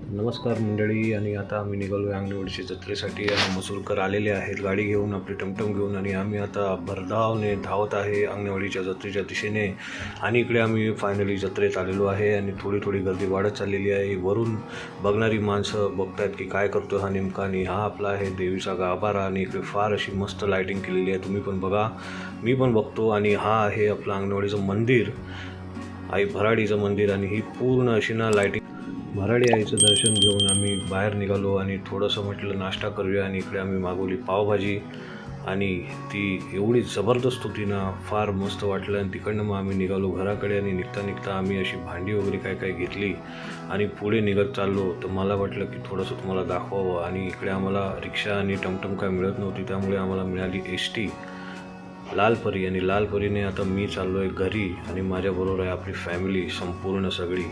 नमस्कार मंडळी. आणि आता आम्ही निघालो आहे अंगणवाडीच्या जत्रेसाठी आणि मसूरकर आलेले आहेत गाडी घेऊन, आपली टमटम घेऊन. आणि आम्ही आता भरधावने धावत आहे अंगणवाडीच्या जत्रेच्या दिशेने. आणि इकडे आम्ही फायनली जत्रेत आलेलो आहे आणि थोडी थोडी गर्दी वाढत चाललेली आहे. वरून बघणारी माणसं बघतायत की काय करतो हा नेमका. आणि हा आपला आहे देवीचा गाभारा आणि इकडे फार अशी मस्त लायटिंग केलेली आहे, तुम्ही पण बघा, मी पण बघतो. आणि हा आहे आपलं अंगणवाडीचं मंदिर, आई भराडीचं मंदिर. आणि ही पूर्ण अशी ना लायटिंग. भराडी आईचं दर्शन घेऊन आम्ही बाहेर निघालो आणि थोडंसं म्हटलं नाश्ता करूया. आणि इकडे आम्ही मागवली पावभाजी आणि ती एवढी जबरदस्त होती ना, फार मस्त वाटलं. आणि तिकडनं मग आम्ही निघालो घराकडे. आणि निघता निघता आम्ही अशी भांडी वगैरे काय काय घेतली आणि पुढे निघत चाललो. तर मला वाटलं की थोडंसं तुम्हाला दाखवावं. आणि इकडे आम्हाला रिक्षा आणि टमटम काय मिळत नव्हती, त्यामुळे आम्हाला मिळाली एस.टी. लालपरी. आणि लालपरीने आता मी चाललो आहे घरी आणि माझ्याबरोबर आहे आपली फॅमिली संपूर्ण सगळी.